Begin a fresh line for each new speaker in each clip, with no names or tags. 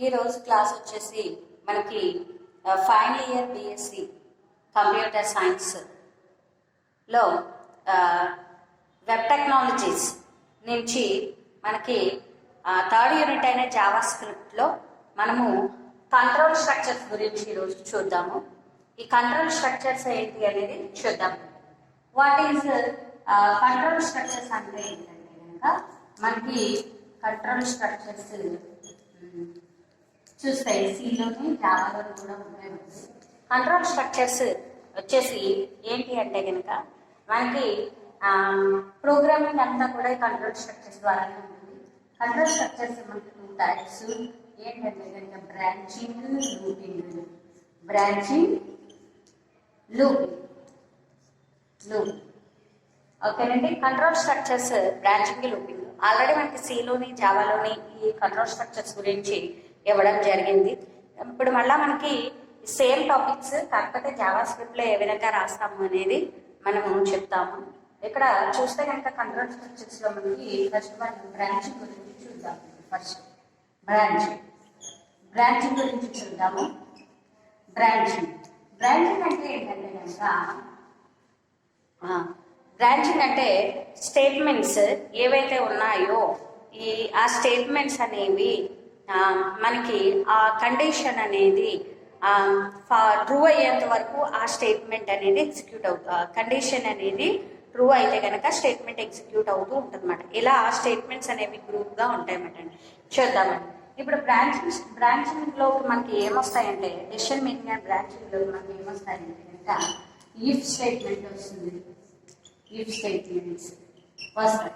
ఈ రోజు క్లాస్ వచ్చేసి మనకి final year BSc computer science లో వెబ్ టెక్నాలజీస్ నుంచి మనకి థర్డ్ యూనిట్ అయిన జావా స్క్రిప్ట్లో మనము కంట్రోల్ స్ట్రక్చర్స్ గురించి ఈరోజు చూద్దాము. ఈ కంట్రోల్ స్ట్రక్చర్స్ ఏంటి అనేది చూద్దాం. వాట్ ఈజ్ కంట్రోల్ స్ట్రక్చర్స్ అంటే ఏంటంటే కనుక మనకి కంట్రోల్ స్ట్రక్చర్స్ చూస్తాయి, సిలోని జావాలో కూడా ఉంటాయి. కంట్రోల్ స్ట్రక్చర్స్ వచ్చేసి ఏంటి అంటే కనుక మనకి ప్రోగ్రామింగ్ అంతా కూడా కంట్రోల్ స్ట్రక్చర్స్ ద్వారానే ఉంటుంది. కంట్రోల్ స్ట్రక్చర్స్ మనకి టూ టైప్స్ ఏంటంటే కనుక బ్రాంచింగ్, లూపింగ్. Branching, looping. ఓకేనండి. Control structures branching, looping already మనకి సిలోని జావాలోని ఈ కంట్రోల్ స్ట్రక్చర్స్ గురించి ఇవ్వడం జరిగింది. ఇప్పుడు మళ్ళీ మనకి సేమ్ టాపిక్స్ కాకపోతే జావా స్క్రిప్ట్లో ఏ విధంగా రాస్తాము అనేది మనము చెప్తాము. ఇక్కడ చూస్తే కనుక కంట్రోల్ స్ట్రక్చర్స్లో మనకి ఫస్ట్ మనం బ్రాంచింగ్ గురించి చూద్దాం. ఫస్ట్ బ్రాంచింగ్ గురించి చూద్దాము. బ్రాంచింగ్ అంటే ఏంటంటే కనుక బ్రాంచింగ్ అంటే స్టేట్మెంట్స్ ఏవైతే ఉన్నాయో ఆ స్టేట్మెంట్స్ అనేవి మనకి ఆ కండిషన్ అనేది ట్రూ అయ్యేంత వరకు ఆ స్టేట్మెంట్ అనేది ఎగ్జిక్యూట్ అవుతుంది. కండిషన్ అనేది ట్రూ అయితే కనుక స్టేట్మెంట్ ఎగ్జిక్యూట్ అవుతూ ఉంటుంది అన్నమాట. ఇలా ఆ స్టేట్మెంట్స్ అనేవి గ్రూప్గా ఉంటాయన్నమాట. చూద్దామండి. ఇప్పుడు బ్రాంచింగ్లో మనకి ఏమొస్తాయంటే డెసిషన్ మేకింగ్ అండ్ బ్రాంచింగ్లో మనకి ఏమొస్తాయంటే కనుక ఇఫ్ స్టేట్మెంట్ వస్తుంది, ఇఫ్ స్టేట్మెంట్స్ వస్తాయి.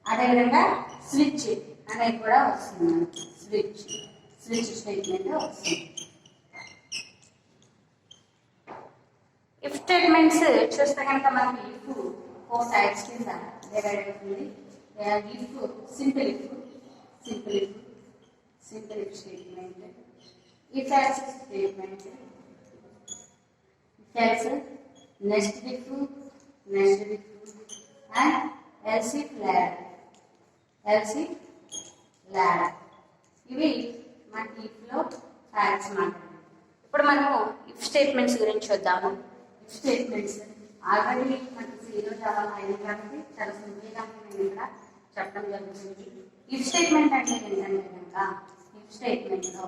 అదేవిధంగా స్విచ్ అనేది కూడా వస్తుంది. స్విచ్ స్టేట్మెంట్ వస్తుంది. ఇఫ్ స్టేట్మెంట్స్ చూస్తే కనుక మనకి ఇఫ్ 4 టైప్స్ కింద డివైడ్ అవుతుంది. If simple if statement, if else statement, if else, nested if and else if ladder. ఇవి మనకి ఇఫ్లో టైప్స్ మాట్లాడాలి. ఇప్పుడు మనము ఇఫ్ స్టేట్మెంట్స్ గురించి చూద్దాము. ఇఫ్ స్టేట్మెంట్స్ ఆల్రెడీ మనకి సిలో జావా అయిన కాబట్టి చాలా సింపుల్గా నేను ఇక్కడ చెప్పడం జరుగుతుంది. ఇఫ్ స్టేట్మెంట్ అంటే ఏంటంటే కనుక ఇఫ్ స్టేట్మెంట్లో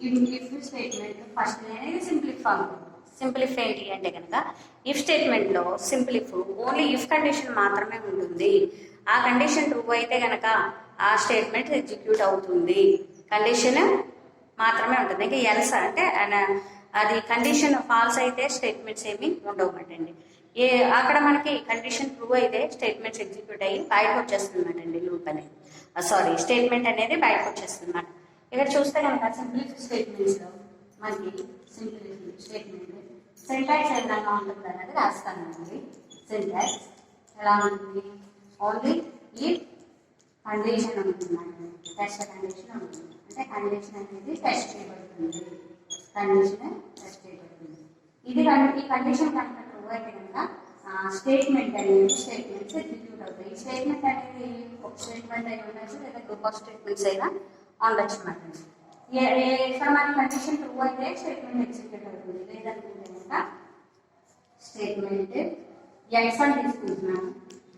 ఇఫ్ స్టేట్మెంట్ ఫస్ట్ అనేది సింప్లిఫ్ ఏంటి అంటే కనుక ఇఫ్ స్టేట్మెంట్లో సింప్లిఫ్ ఓన్లీ ఇఫ్ కండిషన్ మాత్రమే ఉంటుంది. ఆ కండిషన్ ట్రూ అయితే కనుక ఆ స్టేట్మెంట్ ఎగ్జిక్యూట్ అవుతుంది. కండిషన్ మాత్రమే ఉంటుంది. ఇంకా ఎల్స్ అంటే అది కండిషన్ ఫాల్స్ అయితే స్టేట్మెంట్స్ ఏమి ఉండవన్నమాటండి. అక్కడ మనకి కండిషన్ ట్రూ అయితే స్టేట్మెంట్స్ ఎగ్జిక్యూట్ అయ్యి బయటకు వచ్చేస్తుందన్నమాటండి. లూప్ అనేది స్టేట్మెంట్ అనేది బయటకు వచ్చేస్తుంది అన్నమాట. ఇక్కడ చూస్తే కనుక సింప్లిఫ్ స్టేట్మెంట్స్లో మనకి సింప్లిఫ్ స్టేట్మెంట్ సింటాక్స్ ఏ విధంగా ఉంటుంది అనేది రాస్తానండి. సింటాక్స్ ఎలా ఉంటుంది? ఓన్లీ ఈ కండిషన్ ఉంటుందండి. టెస్ట్ కండిషన్ ఉంటుంది. అంటే కండిషన్ అనేది టెస్ట్ చేయబడుతుంది. ఇది ఈ కండిషన్ కనుక ట్రూ అయితే కనుక స్టేట్మెంట్ అనేది స్టేట్మెంట్స్ ఎగ్జిక్యూట్ అవుతాయి. ఈ స్టేట్మెంట్ అనేది ఒక స్టేట్మెంట్ అయినా ఉండొచ్చు లేదా గ్రూప్ ఆఫ్ స్టేట్మెంట్స్ అయినా ఉండొచ్చు అన్నమాట. ఇక్కడ మన కండిషన్ ట్రూ అయితే స్టేట్మెంట్ ఎగ్జిక్యూట్ అవుతుంది. లేదనుకుంటే కనుక స్టేట్మెంట్ ఎక్స్ అని తీసుకుంటున్నాను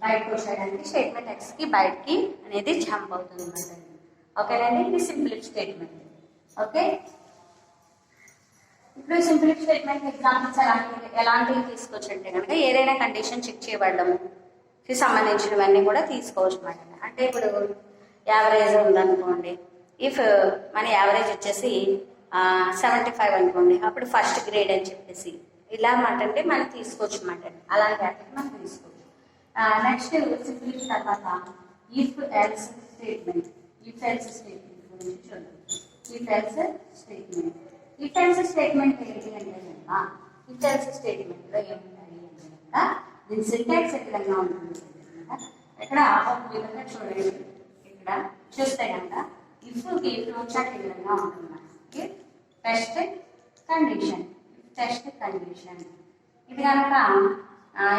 బయటకు వచ్చేయడానికి స్టేట్మెంట్ ఎక్స్కి బయటకి అనేది జంప్ అవుతుంది అన్నమాట. ఓకేనండి. ఇది సింప్లిఫ్ స్టేట్మెంట్. ఓకే. ఇప్పుడు సింప్లిఫ్ స్టేట్మెంట్ ఎగ్జాంపుల్స్ ఎలాంటివి తీసుకోవచ్చు అంటే కనుక ఏదైనా కండిషన్ చెక్ చేయబడడంకి సంబంధించినవన్నీ కూడా తీసుకోవచ్చు అన్నమాట. అంటే ఇప్పుడు యావరేజ్ ఉందనుకోండి. ఇఫ్ మన యావరేజ్ వచ్చేసి 75 అనుకోండి, అప్పుడు ఫస్ట్ గ్రేడ్ అని చెప్పేసి ఇలా అంటే మనం తీసుకోవచ్చు అన్నమాట. అలాంటి వాటికి మనం తీసుకోవచ్చు. నెక్స్ట్ సింప్లిఫ్ తర్వాత ఇఫ్ ఎల్స్ స్టేట్మెంట్ గురించి చూద్దాం. ఇఫ్ ఎల్స్ స్టేట్మెంట్ ఏంటి అంటే కనుక ఇఫ్ ఎల్స్ స్టేట్మెంట్లో ఏముంటాయి అంటే కనుక దీని సింటాక్స్ ఏ విధంగా ఉంటుంది కనుక ఇక్కడ ఒక విధంగా చూడండి. ఇక్కడ చూస్తే కనుక ఇఫ్కి ఫ్లోచార్ట్ ఈ విధంగా ఉంటుంది. టెస్ట్ కండిషన్ ఇది కనుక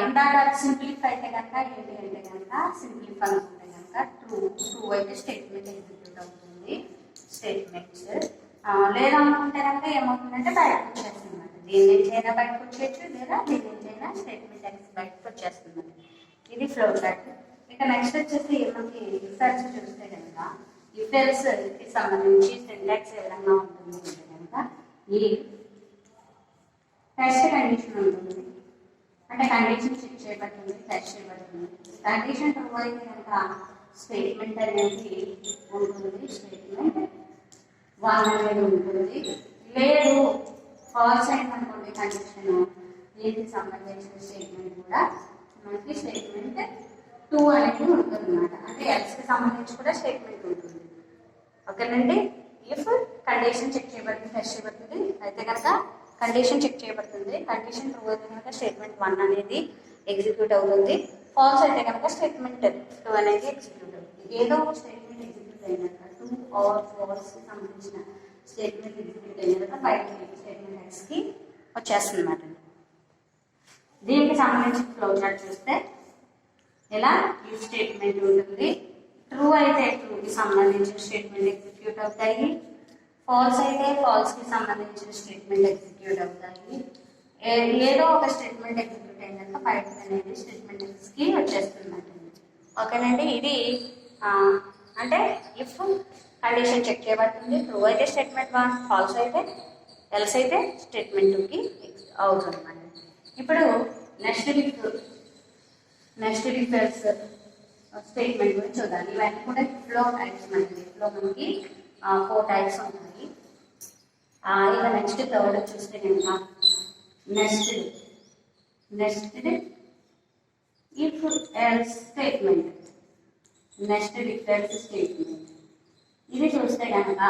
ఇందాక సింప్లిఫ్ అయితే కనుక ఏంటి అంటే కనుక సింప్లిఫ్ అనుకుంటే కనుక ట్రూ అయితే స్టేట్మెంట్ ఎగ్జిక్యూట్ అవుతుంది. స్టేట్మెంట్స్. లేదనుకుంటే కనుక ఏమవుతుందంటే బయటకు వచ్చేస్తుంది అనమాట. దీని నుంచి అయినా బయటకు వచ్చేయచ్చు, లేదా దీని నుంచి అయినా స్టేట్మెంట్ ఎక్స్ బయటకు వచ్చేస్తుంది. ఇది ఫ్లో చార్ట్. ఇక నెక్స్ట్ వచ్చేసి మనకి రిసర్చ్ చూస్తే కనుక ఇఫ్ ఎల్స్ కి సంబంధించి సింటాక్స్ ఏ విధంగా ఉంటుంది అంటే కనుక ఈ టెస్ట్ కండిషన్ ఉంటుంది, అంటే కండిషన్ చెక్ చేయబడుతుంది, టెస్ట్ చేయబడుతుంది. కండిషన్ ట్రూ అయితే కనుక స్టేట్మెంట్ అనేది ఉంటుంది, స్టేట్మెంట్ 1 అనేది ఉంటుంది. లేదు ఫాల్స్ అయిందనుకోండి కండిషన్, దీనికి సంబంధించిన స్టేట్మెంట్ కూడా మనకి స్టేట్మెంట్ 2 అనేది ఉంటుంది అన్నమాట. అంటే ఎల్స్ కి సంబంధించి కూడా స్టేట్మెంట్ ఉంటుంది. ఓకేనండి. ఇఫ్ కండిషన్ చెక్ చేయబడుతుంది, టెస్ట్ చేయబడుతుంది అయితే కనుక కండిషన్ చెక్ చేయబడుతుంది. కండిషన్ ట్రూ అయితే కనుక స్టేట్మెంట్ 1 అనేది ఎగ్జిక్యూట్ అవుతుంది. ఫాల్స్ అయితే కనుక స్టేట్మెంట్ 2 అనేది ఎగ్జిక్యూట్ అవుతుంది. ఏదో ఒక స్టేట్మెంట్ ఎగ్జిక్యూట్ అయినాక 2 ఆర్ ఫాల్స్ కి సంబంధించిన స్టేట్మెంట్ ఎగ్జిక్యూట్ అయినాక బయటకి స్టేట్మెంట్ ఎక్స్ కి వచ్చేస్తుంది అన్నమాట. దీనికి సంబంధించిన ఫ్లో చార్ట్ చూస్తే ఇలా ఈ స్టేట్మెంట్ ఉంటుంది. ట్రూ అయితే ట్రూ కి సంబంధించిన స్టేట్మెంట్ ఎగ్జిక్యూట్ అవుతాయి, ఫాల్స్ అయితే ఫాల్స్ కి సంబంధించిన స్టేట్మెంట్ ఎగ్జిక్యూట్ అవుతాయి. ఏదో ఒక స్టేట్మెంట్ ఎగ్జిక్యూట్ అయినాక బయట అనేది స్టేట్మెంట్ ఎక్స్ కి వచ్చేస్తుంది. ఓకేనండి. ఇది అంటే ఇఫ్ కండిషన్ చెక్ చేయబడుతుంది, ట్రూ అయితే స్టేట్మెంట్ 1, ఫాల్స్ అయితే ఎల్స్ అయితే స్టేట్మెంట్ 2 కి అవుతుంది అన్నమాట. ఇప్పుడు నెక్స్ట్ ఇఫ్ ఎల్స్ స్టేట్మెంట్ గురించి చూద్దాం. ఇవన్నీ కూడా ఫ్లో టైప్స్ మనకి. ఫ్లో మనకి 4 టైప్స్ ఉంటాయి. ఇక నెక్స్ట్ థర్డ్ చూస్తే కనుక next if else statement. Next if else statement ఇది చూస్తే కనుక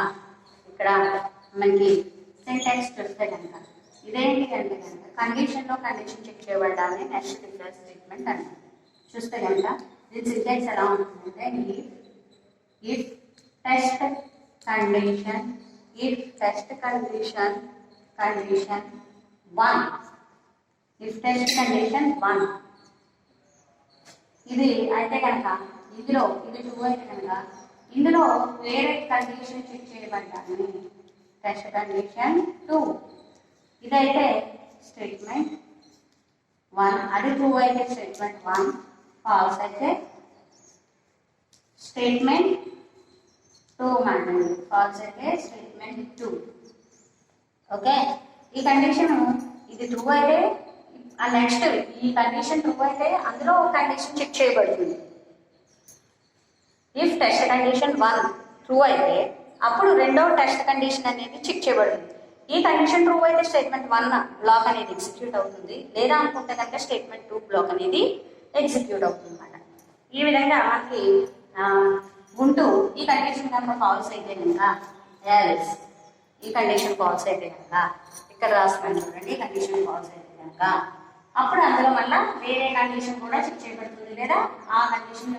ఇక్కడ మనకి సింటాక్స్ చూస్తే కనుక ఇదేంటి అంటే కనుక కండిషన్లో కండిషన్ చెక్ చేయబడ్డాన్ని నెక్స్ట్ ఇఫ్ ఎల్స్ స్టేట్మెంట్ అంటారు. చూస్తే కనుక దీని సింటాక్స్ ఎలా ఉంటుందంటే if test condition 1, if test condition 1 ఇది అయితే కనుక ఇందులో ఇది ట్రూ అయితే కనుక ఇందులో వేరే కండిషన్ చెక్ చేయబడ్డాన్ని టెస్ట్ కండిషన్ 2 ఇదైతే స్టేట్మెంట్ 1, అది ట్రూ అయితే స్టేట్మెంట్ 1, ఫాల్స్ అయితే స్టేట్మెంట్ 2 మాట్లాడండి. ఫాల్స్ అయితే స్టేట్మెంట్ 2. ఓకే. ఈ కండిషన్ ఇది ట్రూ అయితే నెక్స్ట్ ఈ కండిషన్ ట్రూ అయితే అందులో ఒక కండిషన్ చెక్ చేయబడుతుంది. ఇఫ్ టెస్ట్ కండిషన్ 1 ట్రూ అయితే అప్పుడు రెండో టెస్ట్ కండిషన్ అనేది చెక్ చేయబడుతుంది. ఈ కండిషన్ ట్రూ అయితే స్టేట్మెంట్ 1 బ్లాక్ అనేది ఎగ్జిక్యూట్ అవుతుంది, లేదా అనుకుంటే కనుక స్టేట్మెంట్ 2 బ్లాక్ అనేది ఎగ్జిక్యూట్ అవుతుంది అన్నమాట. ఈ విధంగా మనకి ఉంటూ ఈ కండిషన్ కనుక ఫాల్స్ అయితే కనుక ఎల్స్, ఈ కండిషన్ ఫాల్స్ అయితే కనుక ఇక్కడ రాస్తున్నాను చూడండి, ఈ కండిషన్ ఫాల్స్ అయితే కనుక అప్పుడు అందులో మళ్ళీ వేరే కండిషన్ కూడా చెక్ చేయబడుతుంది, లేదా ఆ కండిషన్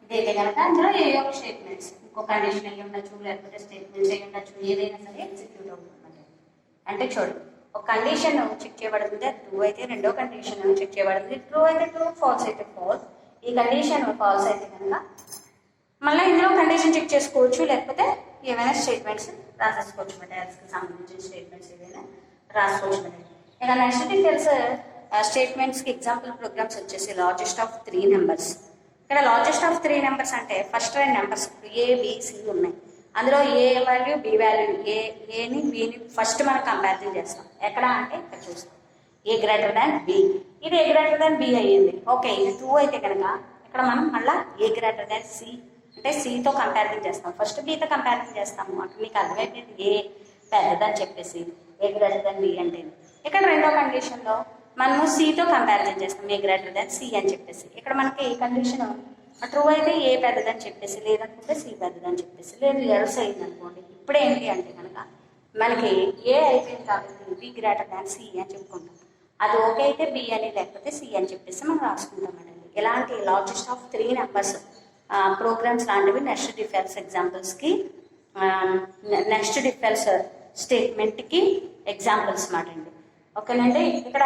ఇదైతే కనుక అందులో ఏదో ఒక స్టేట్మెంట్స్ ఇంకో కండిషన్ అయ్యి ఉండొచ్చు, లేకపోతే స్టేట్మెంట్స్ అయ్యి ఉండొచ్చు, ఏదైనా సరే ఎగ్జిక్యూట్ అవుతుంది. అంటే చూడండి, ఒక కండిషన్ చెక్ చేయబడుతుంది, అది ట్రూ అయితే రెండో కండిషన్ చెక్ చేయబడుతుంది, ట్రూ అయితే ట్రూ, ఫాల్స్ అయితే ఫాల్స్. ఈ కండిషన్ ఫాల్స్ అయితే కనుక మళ్ళీ ఇందులో కండిషన్ చెక్ చేసుకోవచ్చు, లేకపోతే ఏమైనా స్టేట్మెంట్స్ రాసేసుకోవచ్చు అన్నమాట. ఎల్స్కి సంబంధించిన స్టేట్మెంట్స్ ఏదైనా రాసుకోవచ్చు అన్నమాట. ఇక నెక్స్ట్ డీటెయిల్స్ స్టేట్మెంట్స్కి ఎగ్జాంపుల్ ప్రోగ్రామ్స్ వచ్చేసి లార్జెస్ట్ ఆఫ్ 3 నెంబర్స్. ఇక్కడ లార్జెస్ట్ ఆఫ్ 3 నెంబర్స్ అంటే first 2 numbers A, B, C ఉన్నాయి. అందులో ఏ వాల్యూ బి వాల్యూ, ఏని బిని ఫస్ట్ మనం కంపారిజన్ చేస్తాం. ఎక్కడ అంటే ఇక్కడ చూస్తాం, ఏ గ్రేటర్ దాన్ బి. ఇది ఏ గ్రేటర్ దాన్ బి అయ్యింది. ఓకే, ఇది ట్రూ అయితే కనుక ఇక్కడ మనం మళ్ళీ ఏ గ్రేటర్ దాన్ సి అంటే సితో కంపారిజన్ చేస్తాం. ఫస్ట్ బితో కంపారిజన్ చేస్తాము. అక్కడ మీకు అర్థమైపోయింది ఏ పెద్దదని చెప్పేసి, ఏ గ్రేటర్ దాన్ బి అంటే. ఇక్కడ రెండో కండిషన్లో మనము సితో కంపారిజన్ చేస్తాం, ఏ గ్రేటర్ దాన్ సి అని చెప్పేసి. ఇక్కడ మనకి ఈ కండిషన్ ట్రూ అయితే ఏ పెద్దదని చెప్పేసి, లేదనుకుంటే సి పెద్దదని చెప్పేసి, లేదు ఎల్స్ అయింది అనుకోండి. ఇప్పుడు ఏంటి అంటే కనుక మనకి ఏ అయిపోయింది కాబట్టి బి గ్రేటర్ దాన్ సి అని చెప్పుకుంటాం. అది ఓకే అయితే బి అని, లేకపోతే సి అని చెప్పేసి మనం రాసుకుంటాం అండి. ఇలాంటి లార్జెస్ట్ ఆఫ్ 3 నెంబర్స్ ప్రోగ్రామ్స్ లాంటివి నెక్స్ట్ డిఫెన్స్ ఎగ్జాంపుల్స్కి, నెక్స్ట్ డిఫెన్స్ స్టేట్మెంట్కి ఎగ్జాంపుల్స్ మాట అండి. ఓకేనండి. ఇక్కడ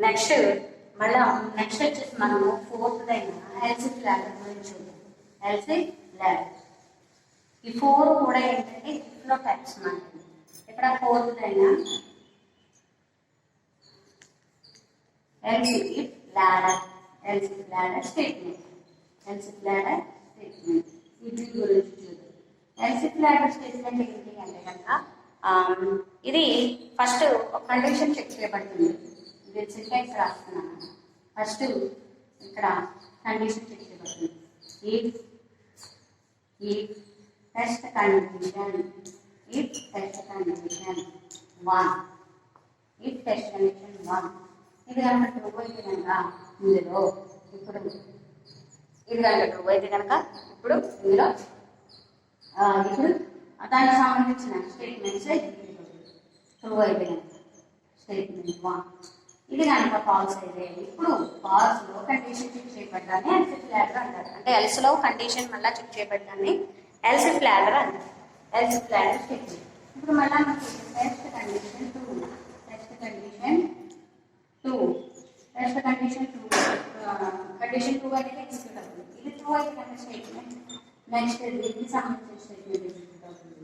నెక్స్ట్ వచ్చేసి మనము 4th అయిన ఎల్సీ ఫ్లాగ్ గురించి చూద్దాం. ఎల్సీ ఫ్లాగ్ ఈ 4 కూడా ఏంటంటే ఇఫ్లో టైప్స్ మాట్లాడి. ఇక్కడ 4th అయినా else if ladder statement. else if ladder statement ఇది గురించి చూద్దాం. else if ladder స్టేట్మెంట్ ఏంటి అంటే కనుక ఇది ఫస్ట్ ఒక కండిషన్ చెక్ చేయబడుతుంది. ఇది సింటాక్స్ రాస్తున్నాను. ఫస్ట్ ఇక్కడ కండిషన్ చెక్ చేయబడుతుంది. if test condition 1 if test condition 1 ఇది కనుక ట్రూ అయితే కనుక ఇందులో ఇప్పుడు ఇది కనుక ట్రూ అయితే కనుక ఇప్పుడు ఇందులో ఇప్పుడు దానికి సంబంధించిన స్టేట్మెంట్స్ ట్రూ అయితే కనుక స్టేట్మెంట్ 1 ఇది కనుక ఫాల్స్ అయితే ఇప్పుడు ఫాల్స్ లో కండిషన్ చెక్ చేయబడ్డాన్ని ఎల్స్ ఇఫ్ లాడర్ అంటారు. అంటే ఎల్స్ లో కండిషన్ మళ్ళీ చెక్ చేయబడ్డాన్ని ఎల్స్ ఇఫ్ లాడర్ అంటారు. Else if ladder statement. ఇప్పుడు మళ్ళీ మనకి టెస్ట్ కండిషన్ 2 కండిషన్ 2 అనేది ఎగ్జిక్యూట్ అవుతుంది. ఇది ట్రూ అయితే కనుక స్టేట్మెంట్ నెక్స్ట్ దీనికి సంబంధించిన స్టేట్మెంట్ ఎగ్జిక్యూట్ అవుతుంది.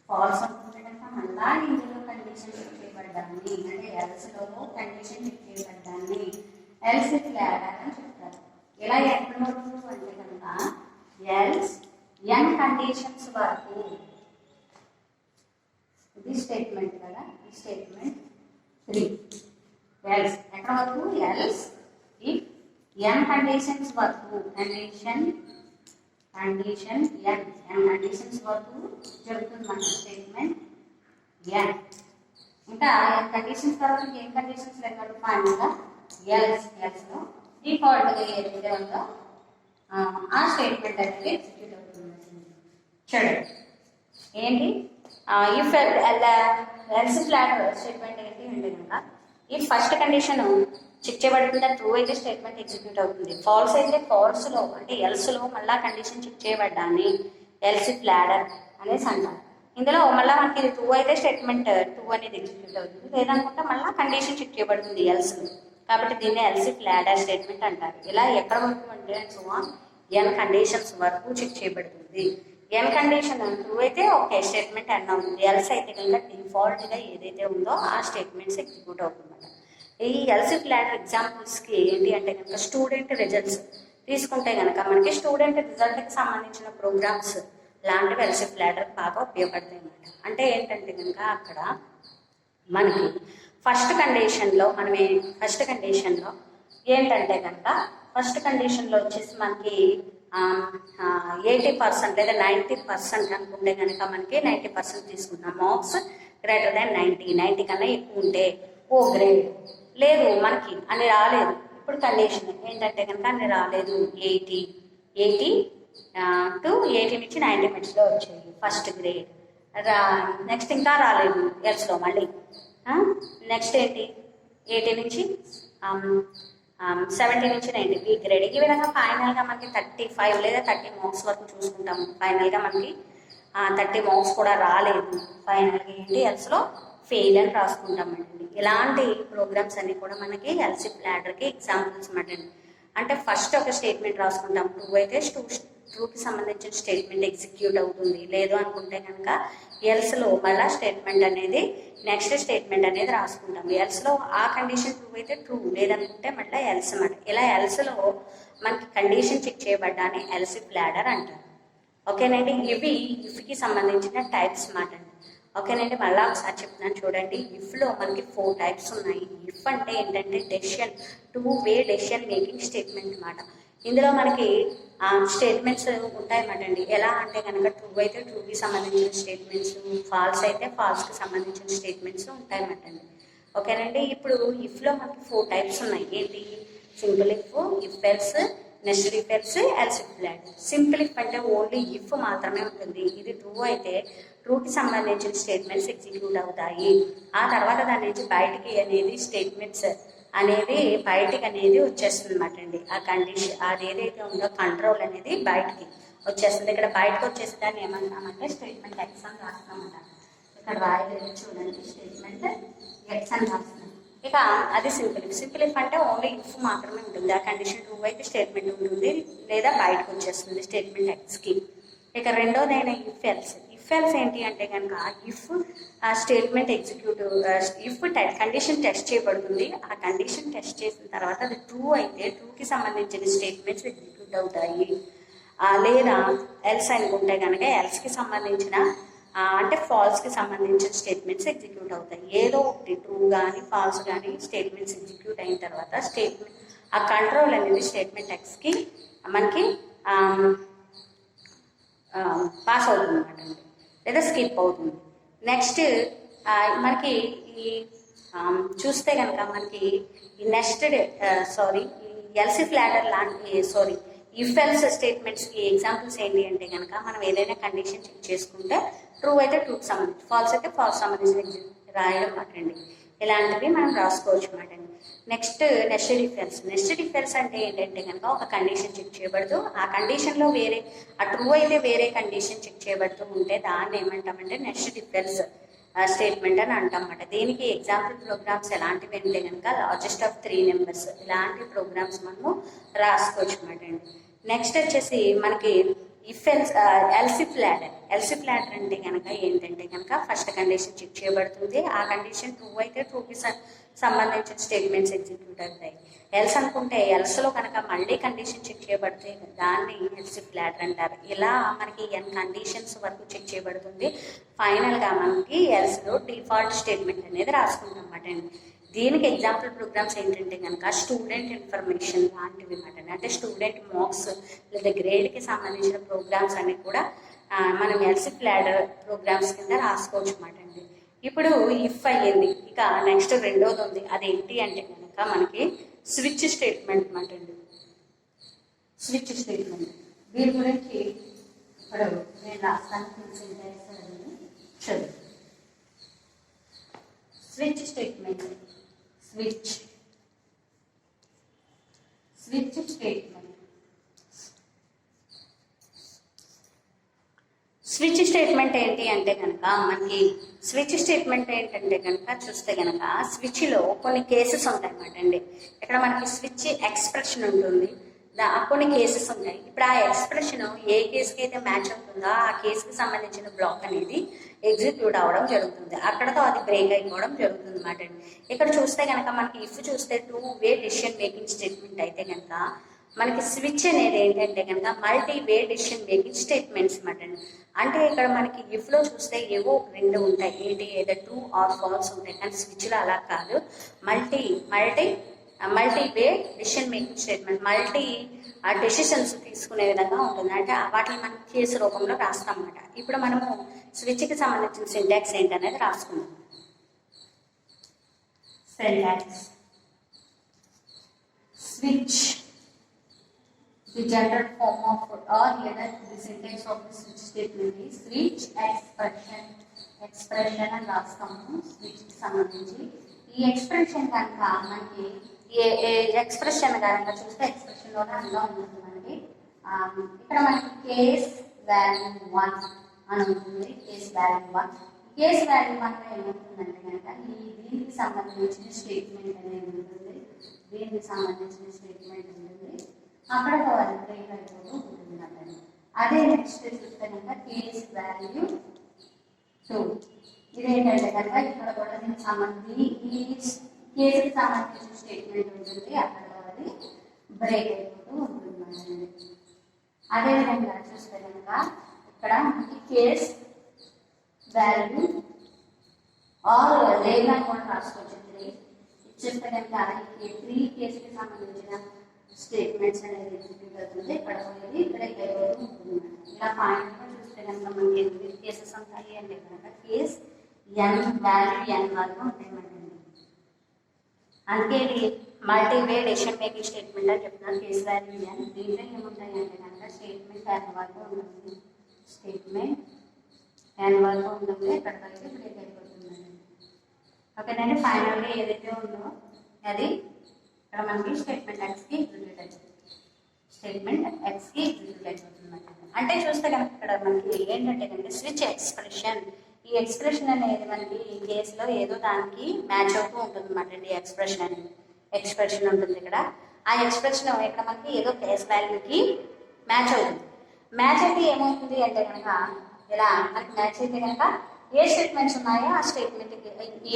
ఫాల్స్ అవుతుంది కనుక మళ్ళా ఇందులో కండిషన్ చెక్ చేయబడ్డాన్ని అంటే ఎల్స్ లో కండిషన్ చెక్ చేయబడ్డాన్ని ఎల్స్ ఇఫ్ లాడర్ అని చెప్తారు. ఇలా ఎక్కడ వరకు అంటే కనుక ఎల్స్ n కండిషన్స్ వరకు ఇది స్టేట్మెంట్ కదా. ఈ స్టేట్మెంట్ 3 ఎల్స్ ఎక్కడ వరకు ఎల్స్ ఇఫ్ n కండిషన్స్ వరకు కండిషన్ n కండిషన్స్ వరకు జరుగుతుంది మన స్టేట్మెంట్ n. ఇంకా కండిషన్స్ తర్వాత ఏం కండిషన్స్ లేకుండా ఫైనల్గా ఎల్స్ లో డిఫాల్ట్గా ఏదైతే ఉందో ఆ స్టేట్మెంట్ అనేది ఎగ్జిక్యూట్ అవుతుంది. చూడండి ఏంటి if else if ladder statement ఏంటి అంటే కనుక ఈ ఫస్ట్ కండిషన్ చెక్ చేయబడుతుందా ట్రూ అయితే స్టేట్మెంట్ ఎగ్జిక్యూట్ అవుతుంది. ఫాల్స్ అయితే ఫాల్స్ లో అంటే ఎల్స్ లో మళ్ళీ కండిషన్ చెక్ చేయబడ్డాన్ని ఎల్స్ ఇఫ్ లాడర్ అనేసి అంటారు. ఇందులో మళ్ళీ మనకి ఇది ట్రూ అయితే స్టేట్మెంట్ 2 అనేది ఎగ్జిక్యూట్ అవుతుంది. లేదనుకుంటే మళ్ళీ కండిషన్ చెక్ చేయబడుతుంది ఎల్స్ లో. కాబట్టి దీన్ని ఎల్స్ ఇఫ్ లాడర్ స్టేట్మెంట్ అంటారు. ఇలా ఎక్కడ వరకు అంటే n కండిషన్స్ వరకు చెక్ చేయబడుతుంది. n కండిషన్ ట్రూ అయితే ఓకే స్టేట్మెంట్ అన్న ఉంది. ఎల్స్ అయితే కనుక డిఫాల్ట్గా ఏదైతే ఉందో ఆ స్టేట్మెంట్స్ ఎగ్జిక్యూట్ అవుతుంది. ఈ ఎల్స్ ఇఫ్ లాడర్ ఎగ్జాంపుల్స్కి ఏంటి అంటే కనుక స్టూడెంట్ రిజల్ట్స్ తీసుకుంటే కనుక మనకి స్టూడెంట్ రిజల్ట్కి సంబంధించిన ప్రోగ్రామ్స్ లాంటివి ఎల్స్ ఇఫ్ లాడర్ బాగా ఉపయోగపడతాయి అన్నమాట. అంటే ఏంటంటే కనుక అక్కడ మనకి ఫస్ట్ కండిషన్లో ఏంటంటే కనుక ఫస్ట్ కండిషన్లో వచ్చేసి మనకి 80% లేదా 90% అనుకుంటే కనుక మనకి 90% తీసుకుంటాం. మార్క్స్ గ్రేటర్ దాన్ 90 కన్నా ఎక్కువ ఉంటే ఓ గ్రేడ్. లేదు మనకి అన్ని రాలేదు. ఇప్పుడు కండిషన్ ఏంటంటే కనుక అన్ని రాలేదు 80 to 80 నుంచి 90 మధ్యలో వచ్చాయి ఫస్ట్ గ్రేడ్. నెక్స్ట్ ఇంకా రాలేదు ఎల్స్లో మళ్ళీ నెక్స్ట్ ఏంటి 80 నుంచి 70 నుంచి 90 బి గ్రేడ్. ఈ విధంగా ఫైనల్గా మనకి 35 లేదా 30 మార్క్స్ వరకు చూసుకుంటాము. ఫైనల్గా మనకి 30 మార్క్స్ కూడా రాలేదు. ఫైనల్గా ఏంటి ఎల్స్లో ఫెయిల్ అని రాసుకుంటామండి. ఇలాంటి ప్రోగ్రామ్స్ అన్ని కూడా మనకి ఎల్స్ ఇఫ్ లాడర్కి ఎగ్జాంపుల్స్ అన్నమాట. అంటే ఫస్ట్ ఒక స్టేట్మెంట్ రాసుకుంటాం. ట్రూ అయితే ట్రూకి సంబంధించిన స్టేట్మెంట్ ఎగ్జిక్యూట్ అవుతుంది. లేదు అనుకుంటే కనుక ఎల్స్లో మళ్ళీ స్టేట్మెంట్ అనేది నెక్స్ట్ స్టేట్మెంట్ అనేది రాసుకుంటాం. ఎల్స్లో ఆ కండిషన్ ట్రూ అయితే ట్రూ, లేదనుకుంటే మళ్ళీ ఎల్స్ అన్నమాట. ఇలా ఎల్స్లో మనకి కండిషన్ చెక్ చేయబడ్డాన్ని ఎల్స్ ఇఫ్ లాడర్ అంటారు. ఓకేనండి. ఇవి ఇఫ్కి సంబంధించిన టైప్స్ మాట అండి. ఓకేనండి. మళ్ళీ ఒకసారి చెప్తున్నాను చూడండి. ఇఫ్లో మనకి 4 టైప్స్ ఉన్నాయి. ఇఫ్ అంటే ఏంటంటే డెసిషన్ 2 వే డెసిషన్ మేకింగ్ స్టేట్మెంట్ అన్నమాట. ఇందులో మనకి స్టేట్మెంట్స్ ఉంటాయన్నమాట అండి. ఎలా అంటే కనుక ట్రూ అయితే ట్రూకి సంబంధించిన స్టేట్మెంట్స్, ఫాల్స్ అయితే ఫాల్స్కి సంబంధించిన స్టేట్మెంట్స్ ఉంటాయన్నమాట అండి. ఓకేనండి. ఇప్పుడు ఇఫ్లో మనకి 4 టైప్స్ ఉన్నాయి. ఏంటి? Simple if, if else, nested if else, else if ladder. Simple if అంటే ఓన్లీ ఇఫ్ మాత్రమే ఉంటుంది. ఇది ట్రూ అయితే ట్రూకి సంబంధించిన స్టేట్మెంట్స్ ఎగ్జిక్యూట్ అవుతాయి. ఆ తర్వాత దాని నుంచి బయటికి అనేది స్టేట్మెంట్స్ అనేది బయటికి అనేది వచ్చేస్తుంది అనమాట అండి. ఆ కండిషన్ అది ఏదైతే ఉందో కంట్రోల్ అనేది బయటికి వచ్చేస్తుంది. ఇక్కడ బయటకు వచ్చేసి దాన్ని ఏమంటామంటే స్టేట్మెంట్ ఎక్స్ అని రాస్తామంట. ఇక్కడ రాయలేదు చూడండి, స్టేట్మెంట్ ఎక్స్ అని రాస్తున్నాం. ఇక అది సింపుల్ ఇఫ్. సింపుల్ ఇఫ్ అంటే ఓన్లీ ఇఫ్ మాత్రమే ఉంటుంది. ఆ కండిషన్ ట్రూ అయితే స్టేట్మెంట్ ఉంటుంది, లేదా బయటకు వచ్చేస్తుంది స్టేట్మెంట్ ఎక్స్కి. ఇక రెండోదైన ఇఫ్ ఎల్స్. ఇఫ్ ఎల్స్ ఏంటి అంటే కనుక ఇఫ్ ఆ statement executive if condition test చేయబడుతుంది. ఆ కండిషన్ టెస్ట్ చేసిన తర్వాత అది ట్రూ అయితే ట్రూకి సంబంధించిన స్టేట్మెంట్స్ ఎగ్జిక్యూట్ అవుతాయి. లేదా ఎల్స్ అనుకుంటే కనుక ఎల్స్కి సంబంధించిన అంటే ఫాల్స్కి సంబంధించిన స్టేట్మెంట్స్ ఎగ్జిక్యూట్ అవుతాయి. ఏదో ఒకటి ట్రూ కానీ ఫాల్స్ కానీ స్టేట్మెంట్స్ ఎగ్జిక్యూట్ అయిన తర్వాత స్టేట్మెంట్ ఆ కంట్రోల్ అనేది స్టేట్మెంట్ ఎక్స్కి మనకి పాస్ అవుతుంది అనమాట అండి, లేదా స్కిప్ అవుతుంది. నెక్స్ట్ మనకి ఈ చూస్తే కనుక మనకి ఈ నెస్టెడ్ ఈ ఎల్సీ ఫ్లాటర్ లాంటి ఇఫ్ ఎల్స్ స్టేట్మెంట్స్కి ఎగ్జాంపుల్స్ ఏంటి అంటే కనుక మనం ఏదైనా కండిషన్ చెక్ చేసుకుంటే ట్రూ అయితే ట్రూకి సంబంధించి, ఫాల్స్ అయితే ఫాల్స్ సంబంధించిన రాయడం అన్నమాట. ఇలాంటివి మనం రాసుకోవచ్చు అన్నమాట. Next nested if else. Nested if else అంటే ఏంటంటే కనుక ఒక కండిషన్ చెక్ చేయబడుతూ ఆ కండిషన్లో వేరే ట్రూ అయితే వేరే కండిషన్ చెక్ చేయబడుతూ ఉంటే దాన్ని ఏమంటామంటే నెస్టెడ్ ఇఫ్ ఎల్స్ స్టేట్మెంట్ అని అంటామన్నమాట. దీనికి ఎగ్జాంపుల్ ప్రోగ్రామ్స్ ఎలాంటివి అంటే కనుక లార్జెస్ట్ ఆఫ్ 3 నెంబర్స్ ఇలాంటి ప్రోగ్రామ్స్ మనము రాసుకోవచ్చు అన్నమాట అండి. నెక్స్ట్ వచ్చేసి మనకి ఇఫ్ ఎల్సీ ఫ్లాటర్ అంటే కనుక ఏంటంటే కనుక ఫస్ట్ కండిషన్ చెక్ చేయబడుతుంది. ఆ కండిషన్ ట్రూ అయితే ట్రూకి సంబంధించిన స్టేట్మెంట్స్ ఎగ్జిక్యూట్ అవుతాయి. ఎల్స్ అనుకుంటే ఎల్స్లో కనుక మళ్ళీ కండిషన్ చెక్ చేయబడితే దాన్ని ఎల్సీ ఫ్లాటర్ అంటారు. ఇలా మనకి ఎన్ కండిషన్స్ వరకు చెక్ చేయబడుతుంది. ఫైనల్గా మనకి ఎల్స్లో డిఫాల్ట్ స్టేట్మెంట్ అనేది రాసుకుంటాం అన్నమాట అండి. దీనికి ఎగ్జాంపుల్ ప్రోగ్రామ్స్ ఏంటంటే కనుక స్టూడెంట్ ఇన్ఫర్మేషన్ లాంటివి అన్నమాట. అంటే స్టూడెంట్ మార్క్స్ లేదా గ్రేడ్కి సంబంధించిన ప్రోగ్రామ్స్ అన్ని కూడా మనం ఎల్సీ ఫ్లాటర్ ప్రోగ్రామ్స్ కింద రాసుకోవచ్చు అన్నమాట అండి. ఇప్పుడు ఇఫ్ అయ్యింది. ఇక నెక్స్ట్ రెండోది ఉంది, అదేంటి అంటే కనుక మనకి స్విచ్ స్టేట్మెంట్ అన్నమాట అండి. స్విచ్ స్టేట్మెంట్ దీని గురించి ఇప్పుడు నేను రాస్తాను. చదువు switch statement. Switch statement. Switch statement ఏంటి అంటే కనుక మనకి స్విచ్ స్టేట్మెంట్ ఏంటంటే కనుక చూస్తే కనుక స్విచ్లో కొన్ని కేసెస్ ఉంటాయి అన్నమాట అండి. ఇక్కడ మనకి స్విచ్ ఎక్స్ప్రెషన్ ఉంటుంది, కొన్ని కేసెస్ ఉంటాయి. ఇప్పుడు ఆ ఎక్స్ప్రెషన్ ఏ కేసుకి అయితే మ్యాచ్ అవుతుందో ఆ కేసుకి సంబంధించిన బ్లాక్ అనేది ఎగ్జిక్యూట్ అవ్వడం జరుగుతుంది. అక్కడతో అది బ్రేక్ అయిపోవడం జరుగుతుంది అన్నమాట అండి. ఇక్కడ చూస్తే కనుక మనకి ఇఫ్ చూస్తే 2 వే డెసిషన్ మేకింగ్ స్టేట్మెంట్ అయితే కనుక మనకి స్విచ్ అనేది ఏంటంటే కనుక multi way decision making statements అన్నమాట అండి. అంటే ఇక్కడ మనకి ఇఫ్లో చూస్తే ఏవో 2 ఉంటాయి, ఏంటి ఏదో ట్రూ ఆర్ ఫాల్స్ ఉంటాయి. కానీ స్విచ్లో అలా కాదు, multi way decision making statement, multi decisions తీసుకునే విధంగా ఉంటుంది. అంటే వాటిని మనం కేసు రూపంలో రాస్తాం అన్నమాట. ఇప్పుడు మనము స్విచ్కి సంబంధించిన సింటాక్స్ ఏంటనేది రాసుకుందాం. Syntax switch, the general form of or either the syntax of the switch statement is switch expression అని రాస్తాము స్విచ్ కి సంబంధించి. ఈ ఎక్స్ప్రెషన్ కనుక మనకి ఎక్స్ప్రెషన్ కనుక చూస్తే ఎక్స్ప్రెషన్ లోనే అందులో ఉంటుంది మనకి. ఇక్కడ మనకి కేస్ వాల్యూ 1 అని ఉంటుంది. కేస్ వాల్యూ 1 ఏమవుతుందంటే కనుక దీనికి సంబంధించిన స్టేట్మెంట్ అనేది ఉంటుంది. దీనికి సంబంధించిన స్టేట్మెంట్ ఉంటుంది, అక్కడ బ్రేక్ అయిపోతూ ఉంటుంది అన్నమాట. అదే నెక్స్ట్ చూస్తే కనుక కేస్ వాల్యూ 2 ఇదేంటంటే కనుక ఇక్కడ కూడా దీనికి సంబంధించి ఈ కేసుకి సంబంధించిన స్టేట్మెంట్ ఉంటుంది, అక్కడ అది బ్రేక్ అయిపోతూ ఉంటుంది అన్నమాట. అదేవిధంగా చూస్తే కనుక ఇక్కడ మనకి కేస్ వాల్యూ ఆర్ లేదా కూడా రాసుకోవచ్చు. చూస్తే కనుక 3 కేసుకి సంబంధించిన స్టేట్మెంట్స్ అనేది ఎగ్జిక్యూట్ అవుతుంది, ఇక్కడ పోయేది బ్రేక్ అయిపోతూ ఉంటుంది. ఇలా ఫైనల్గా చూస్తే కనుక మనకి 8 కేసెస్ ఉంటాయి అంటే కనుక కేస్ ఎన్ వాల్యూ ఎన్ వరకు ఉంటాయి. అందుకే ఇది multi way decision making statement అని చెప్తున్నారు. కేస్ వాల్యూ ఎన్. దీంట్లో ఏముంటాయి అంటే కనుక స్టేట్మెంట్ ఎన్ వరకు ఉంటుంది, స్టేట్మెంట్ ఎన్ వరకు ఉంటుంది, ఇక్కడ వరకు బ్రేక్ అయిపోతుందండి. ఓకేనండి. ఫైనల్గా ఏదైతే ఉందో అది ఇక్కడ మనకి స్టేట్మెంట్ ఎక్స్కి ఎగ్జిక్యూట్ అవుతుంది, స్టేట్మెంట్ ఎక్స్కి ఎగ్జిక్యూట్ అయిపోతుంది. అంటే చూస్తే కనుక ఇక్కడ మనకి ఏంటంటే కనుక స్విచ్ ఎక్స్ప్రెషన్, ఈ ఎక్స్ప్రెషన్ అనేది మనకి ఈ కేసులో ఏదో దానికి మ్యాచ్ అవుతూ ఉంటుంది అన్నమాట. ఈ ఎక్స్ప్రెషన్ అనేది ఎక్స్ప్రెషన్ ఉంటుంది ఇక్కడ. ఆ ఎక్స్ప్రెషన్ ఇక్కడ మనకి ఏదో కేస్ వాల్యూకి మ్యాచ్ అవుతుంది. మ్యాచ్ అయితే ఏమవుతుంది అంటే కనుక ఇలా మనకి మ్యాచ్ అయితే కనుక ఏ స్టేట్మెంట్స్ ఉన్నాయో ఆ స్టేట్మెంట్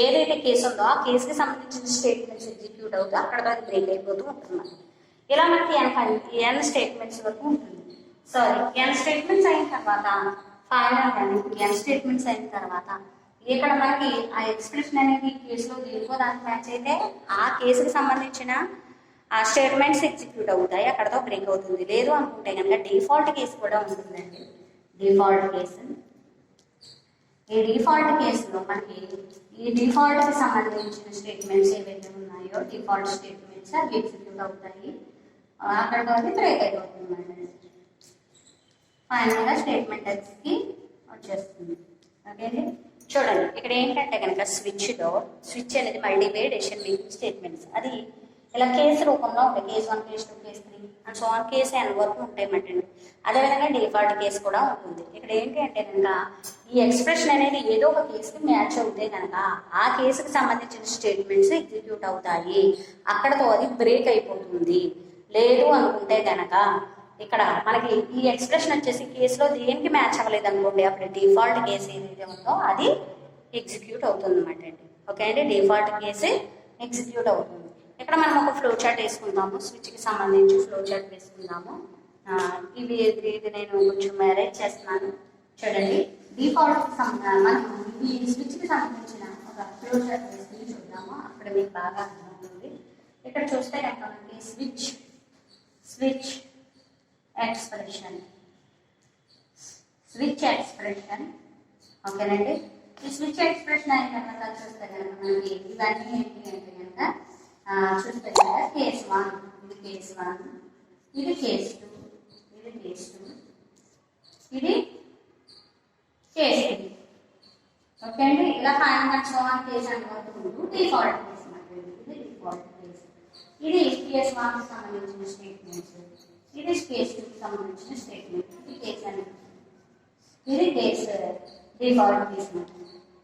ఏదైతే కేసు ఉందో ఆ కేసుకి సంబంధించిన స్టేట్మెంట్స్ ఎగ్జిక్యూట్ అవుతూ అక్కడ వరకు బ్రేక్ అయిపోతూ ఉంటుంది. ఇలా మనకి ఎన్ స్టేట్మెంట్స్ వరకు ఉంటుంది. సారీ, ఎన్ స్టేట్మెంట్స్ అయిన తర్వాత ఫైనల్ కానీ ఎన్ స్టేట్మెంట్స్ అయిన తర్వాత ఇక్కడ మనకి ఆ ఎక్స్ప్రెషన్ అనేది కేసులో దేనికో దానికి మ్యాచ్ అయితే ఆ కేసుకి సంబంధించిన ఆ స్టేట్మెంట్స్ ఎగ్జిక్యూట్ అవుతాయి, అక్కడతో బ్రేక్ అవుతుంది. లేదు అనుకుంటే కనుక డిఫాల్ట్ కేసు కూడా ఉంటుందండి. డిఫాల్ట్ కేసు, ఈ డిఫాల్ట్ కేసులో మనకి ఈ డిఫాల్ట్కి సంబంధించిన స్టేట్మెంట్స్ ఏవైతే ఉన్నాయో డిఫాల్ట్ స్టేట్మెంట్స్ అవి ఎగ్జిక్యూట్ అవుతాయి, అక్కడతో బ్రేక్ అయిపోతుంది అండి. ఫైనల్గా స్టేట్మెంట్ ఎక్స్కి వచ్చేస్తుంది. ఓకే, చూడండి ఇక్కడ ఏంటంటే కనుక స్విచ్ అనేది మల్టీవే డెసిషన్ మేకింగ్ స్టేట్మెంట్స్. అది ఇలా కేసు రూపంలో ఉంటాయి. Case 1, case 2, case 3 and so on case n వరకు ఉంటాయి మాట. అదేవిధంగా డిఫాల్ట్ కేసు కూడా ఉంటుంది. ఇక్కడ ఏంటి అంటే కనుక ఈ ఎక్స్ప్రెషన్ అనేది ఏదో ఒక కేసుకి మ్యాచ్ అవుతే కనుక ఆ కేసుకి సంబంధించిన స్టేట్మెంట్స్ ఎగ్జిక్యూట్ అవుతాయి, అక్కడతో అది బ్రేక్ అయిపోతుంది. లేదు అనుకుంటే కనుక ఇక్కడ మనకి ఈ ఎక్స్ప్రెషన్ వచ్చేసి కేసులో దేనికి మ్యాచ్ అవ్వలేదు అనుకోండి, అప్పుడు డిఫాల్ట్ కేసు ఏదైతే ఉందో అది ఎగ్జిక్యూట్ అవుతుంది అన్నమాట అండి. ఓకే అండి, డిఫాల్ట్ కేసు ఎగ్జిక్యూట్ అవుతుంది. ఇక్కడ మనం ఒక ఫ్లో చార్ట్ వేసుకుందాము, స్విచ్కి సంబంధించి ఫ్లో చార్ట్ వేసుకుందాము. ఇది నేను కొంచెం మ్యారేజ్ చేస్తున్నాను. చూడండి, డిఫాల్ట్ మనం ఈ స్విచ్కి సంబంధించిన ఒక ఫ్లో చార్ట్ వేసుకుని చూద్దాము, అక్కడ మీకు బాగా అర్థమవుతుంది. ఇక్కడ చూస్తే కనుక మనకి స్విచ్ ఎక్స్ప్రెషన్ ఓకేనండి. ఈ స్విచ్ ఎక్స్ప్రెషన్ అయిన తర్వాత చూస్తే కనుక మనకి ఇవన్నీ ఏంటి అంటే కనుక చూస్తే కనుక కేస్ 1, ఇది కేస్ 1, ఇది కేస్ 2, ఇది కేస్ 2, ఇది కేస్ 3. ఓకే అండి, ఇలా final and so on case అనుకుంటూ డిఫాల్ట్ కేసు అన్నమాట. ఇది డిఫాల్ట్ కేసు, ఇది కేస్ 1కి సంబంధించిన స్టేట్మెంట్స్, ఇది కేస్ 2కి సంబంధించిన స్టేట్మెంట్, ఇది కేసు అనేది, ఇది కేసు డిఫాల్ట్ కేసు.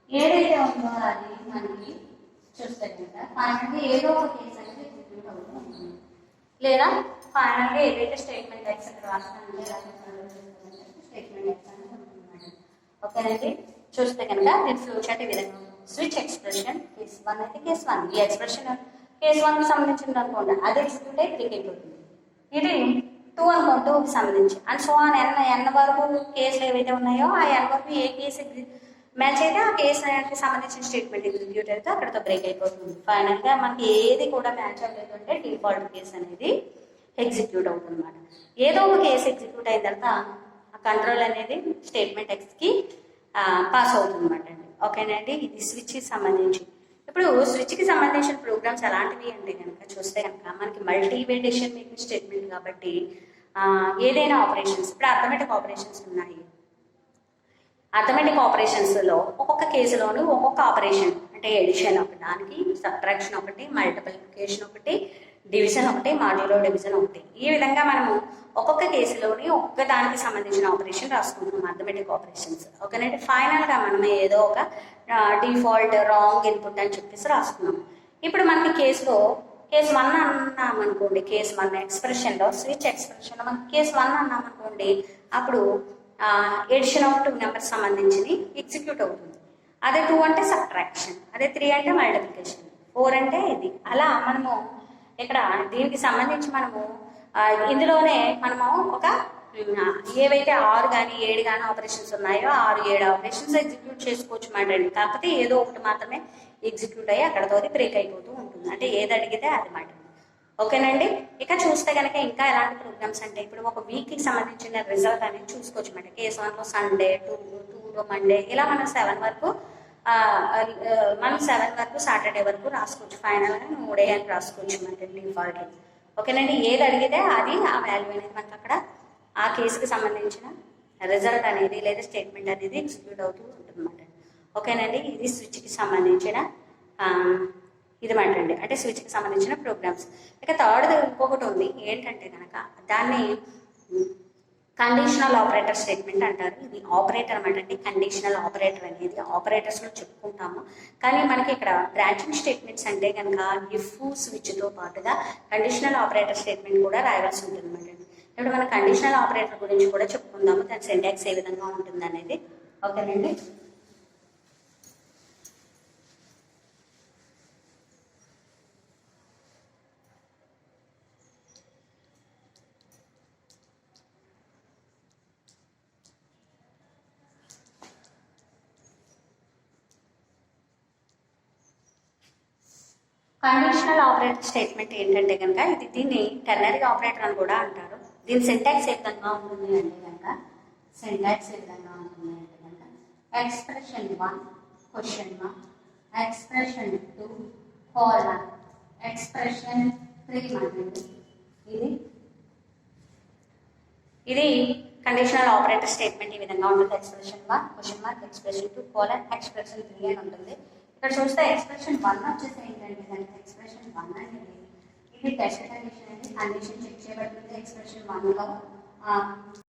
ఏదైతే ఉందో అది మనకి చూస్తే కనుక ఫైనల్గా ఏదో ఒక కేసు అనేది ఎగ్జిక్యూట్ అవుతూ ఉంటుంది. లేదా ఫైనల్గా ఏదైతే స్టేట్మెంట్ ఎక్స్ అక్కడ రాస్తానంటే స్టేట్మెంట్ ఎక్స్ అనేది ఉంటుంది. ఓకేనండి, చూస్తే కనుక దీని ఫ్లో చార్ట్ ఈ విధంగా స్విచ్ ఎక్స్ప్రెషన్ కేస్ 1 అయితే కేస్ 1, ఈ ఎక్స్ప్రెషన్ కేస్ 1కి సంబంధించింది అనుకోండి, అది ఎగ్జిక్యూట్ అయి బ్రేక్ అయిపోతుంది. ఇది 2 అనుకోండి, 2కి సంబంధించి అండ్ సో ఆన్ ఎన్ వరకు కేసులు ఏవైతే ఉన్నాయో ఆ ఎన్ వరకు ఏ కేసు మ్యాచ్ అయితే ఆ కేసుకి సంబంధించిన స్టేట్మెంట్ ఎగ్జిక్యూట్ అయితే అక్కడతో బ్రేక్ అయిపోతుంది. ఫైనల్గా మనకి ఏది కూడా మ్యాచ్ అవ్వలేదు అంటే డిఫాల్ట్ కేసు అనేది ఎగ్జిక్యూట్ అవుతుంది అన్నమాట. ఏదో ఒక కేసు ఎగ్జిక్యూట్ అయిన తర్వాత ఆ కంట్రోల్ అనేది స్టేట్మెంట్ ఎక్స్కి పాస్ అవుతుంది అన్నమాట అండి. ఓకేనండి, ఇది స్విచ్కి సంబంధించి. ఇప్పుడు స్విచ్కి సంబంధించిన ప్రోగ్రామ్స్ ఎలాంటివి అంటే కనుక చూస్తే కనుక మనకి మల్టీవే డెసిషన్ మేకింగ్ స్టేట్మెంట్ కాబట్టి ఏదైనా ఆపరేషన్స్, ఇప్పుడు అర్థమెటిక్ ఆపరేషన్స్ ఉన్నాయి. అర్థమెటిక్ ఆపరేషన్స్లో ఒక్కొక్క కేసులోనూ ఒక్కొక్క ఆపరేషన్ అంటే ఎడిషన్ ఒకటి, సబ్ట్రాక్షన్ ఒకటి, మల్టిప్లికేషన్ ఒకటి, డివిజన్ ఒకటి, మాడ్యులో డివిజన్ ఒకటి. ఈ విధంగా మనము ఒక్కొక్క కేసులోని ఒక్క దానికి సంబంధించిన ఆపరేషన్ రాసుకుంటున్నాం అర్థమెటిక్ ఆపరేషన్స్. ఓకేనంటే ఫైనల్గా మనం ఏదో ఒక డిఫాల్ట్ రాంగ్ ఇన్పుట్ అని చెప్పేసి రాసుకున్నాం. ఇప్పుడు మనకి కేసు 1 అన్నాం అనుకోండి, కేసు 1 ఎక్స్ప్రెషన్లో స్విచ్ ఎక్స్ప్రెషన్లో మనకి కేసు 1 అన్నాం అనుకోండి, అప్పుడు ఎడిషన్ ఆఫ్ 2 నెంబర్స్ సంబంధించి ఎగ్జిక్యూట్ అవుతుంది. అదే 2 అంటే సబ్ట్రాక్షన్, అదే 3 అంటే మల్టిప్లికేషన్, 4 అంటే ఇది. అలా మనము ఇక్కడ దీనికి సంబంధించి మనము ఇందులోనే మనము ఒక ఏవైతే 6 కానీ 7 కానీ ఆపరేషన్స్ ఉన్నాయో 6-7 ఆపరేషన్స్ ఎగ్జిక్యూట్ చేసుకోవచ్చు మాట. కాకపోతే ఏదో ఒకటి మాత్రమే ఎగ్జిక్యూట్ అయ్యి అక్కడతో బ్రేక్ అయిపోతూ ఉంటుంది, అంటే ఏది అడిగితే అది మాట. ఓకేనండి, ఇక చూస్తే కనుక ఇంకా ఎలాంటి ప్రోగ్రామ్స్ అంటే ఇప్పుడు ఒక వీక్కి సంబంధించిన రిజల్ట్ అనేది చూసుకోవచ్చు అన్నమాట. కేసు 1లో సండే, 2లో మండే, ఇలా మనం 7 వరకు సాటర్డే వరకు రాసుకోవచ్చు. ఫైనల్గా 3 అని రాసుకోవచ్చు అన్నమాట డిఫాల్ట్. ఓకేనండి, ఏది అడిగితే అది ఆ వాల్యూ అనేది మనకు అక్కడ ఆ కేసుకి సంబంధించిన రిజల్ట్ అనేది లేదా స్టేట్మెంట్ అనేది ఎగ్జిక్యూట్ అవుతూ ఉంటుంది అన్నమాట. ఓకేనండి, ఇది స్విచ్కి సంబంధించిన ఇది మాట అండి, అంటే స్విచ్కి సంబంధించిన ప్రోగ్రామ్స్. ఇక థర్డ్ ఇంకొకటి ఉంది ఏంటంటే కనుక దాన్ని కండిషనల్ ఆపరేటర్ స్టేట్మెంట్ అంటారు. ఇది ఆపరేటర్ అన్నమాట అండి. కండిషనల్ ఆపరేటర్ అనేది ఆపరేటర్స్లో చెప్పుకుంటాము, కానీ మనకి ఇక్కడ బ్రాంచింగ్ స్టేట్మెంట్స్ అంటే కనుక ఇఫ్ స్విచ్తో పాటుగా కండిషనల్ ఆపరేటర్ స్టేట్మెంట్ కూడా రాయవలసి ఉంటుంది అన్నమాట అండి. ఇప్పుడు మన కండిషనల్ ఆపరేటర్ గురించి కూడా చెప్పుకుందాము, దాని సింటాక్స్ ఏ విధంగా ఉంటుంది అనేది. ఓకేనండి. కండిషనల్ ఆపరేటర్ స్టేట్మెంట్ ఏంటంటే కనుక దీన్ని టెర్నరీ ఆపరేటర్ అని కూడా అంటారు. దీని సింటాక్స్ ఏ విధంగా ఉంటుంది అంటే కనుక expression 1 question mark, expression 2 colon, expression 3 అనేది ఇది కండిషనల్ ఆపరేటర్ స్టేట్మెంట్ ఈ విధంగా ఉంటుంది. Expression 1 question mark, expression 2 colon, expression 3 అని ఉంటుంది. ఇక్కడ చూస్తే ఎక్స్ప్రెషన్ 1 వచ్చేసి ఏంటంటే దానికి ఎక్స్ప్రెషన్ 1 అనేది ఇది టెస్ట్ కండిషన్ అనేది కండిషన్ చెక్ చేయబడుతుంది. ఎక్స్ప్రెషన్ 1లో